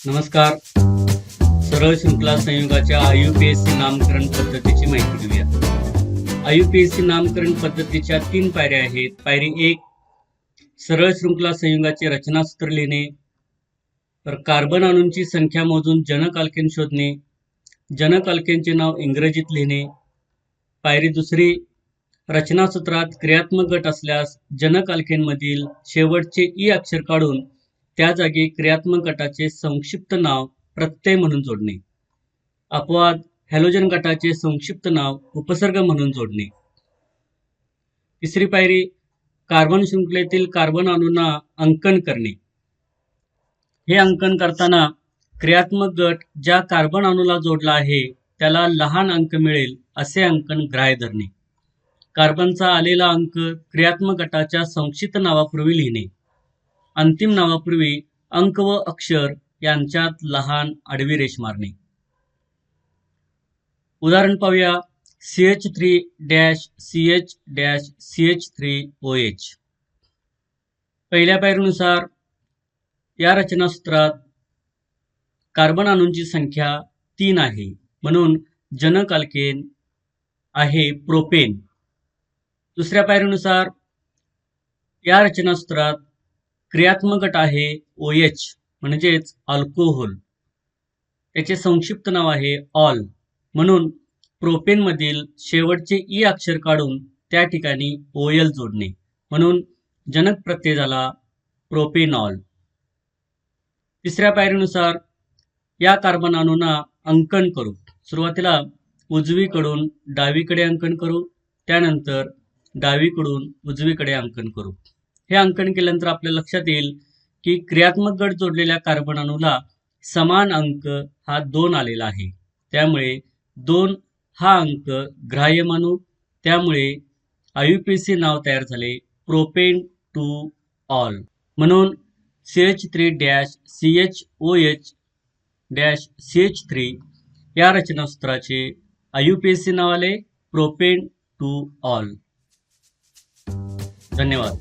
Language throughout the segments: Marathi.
नमस्कार. सरळ शृंखला संयुगाच्या IUPAC नामकरण पद्धतीची माहिती घेऊया. IUPAC नामकरण पद्धतीच्या 3 पायऱ्या आहेत. पायरी 1, सरळ शृंखला संयुगाचे रचनासूत्र लिहिणे. तर कार्बन अणूंची संख्या मोजून जनक अल्केन शोधणे. जनक अल्केनचे नाव इंग्रजीत लिहिणे. पायरी 2, रचनासूत्रात क्रियात्मक गट असल्यास जनक अल्केनमधील शेवटचे ई अक्षर काढून त्या जागी क्रियात्मक गटाचे संक्षिप्त नाव प्रत्यय म्हणून जोडणे. अपवाद हॅलोजन गटाचे संक्षिप्त नाव उपसर्ग म्हणून जोडणे. 3 पायरी, कार्बन शृंखलेतील कार्बन अणूंना अंकन करणे. हे अंकन करताना क्रियात्मक गट ज्या कार्बन अणूला जोडला आहे त्याला लहान अंक मिळेल असे अंकन ग्राह्य धरणे. कार्बनचा आलेला अंक क्रियात्मक गटाच्या संक्षिप्त नावापूर्वी लिहिणे. अंतिम नावापूर्वी अंक व अक्षर यांच्यात लहान आडवी रेष मारणे. उदाहरण पाहूया. CH3-CH-CH3OH. पहिल्या पायरीनुसार या रचनासूत्रात कार्बन अणूंची संख्या 3 आहे, म्हणून जनक अल्केन आहे प्रोपेन. दुसऱ्या पायरीनुसार या रचनासूत्रात क्रियात्मक गट आहे OH म्हणजेच अल्कोहोल. त्याचे संक्षिप्त नाव आहे ऑल, म्हणून प्रोपेनमधील शेवटचे ई अक्षर काढून त्या ठिकाणी OL जोडणे, म्हणून जनक प्रत्यय झाला प्रोपेनॉल. तिसऱ्या पायरीनुसार या कार्बन अणूंना अंकन करू. सुरुवातीला उजवीकडून डावीकडे अंकन करू, त्यानंतर डावीकडून उजवीकडे अंकन करू. हे अंकन केल्यानंतर आपल्या लक्षात येईल की क्रियात्मक गट जोडलेल्या कार्बन अणूला समान अंक हा 2 आलेला आहे. त्यामुळे 2 हा अंक ग्राह्य मानू. त्यामुळे IUPAC नाव तयार झाले प्रोपेन टू ऑल. म्हणून CH3-CHOH-CH3 या रचनासूत्राचे IUPAC नाव आले प्रोपेन टू ऑल. धन्यवाद.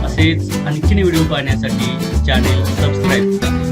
असेच आणखीन व्हिडिओ पाहण्यासाठी चॅनेल सबस्क्राईब करा.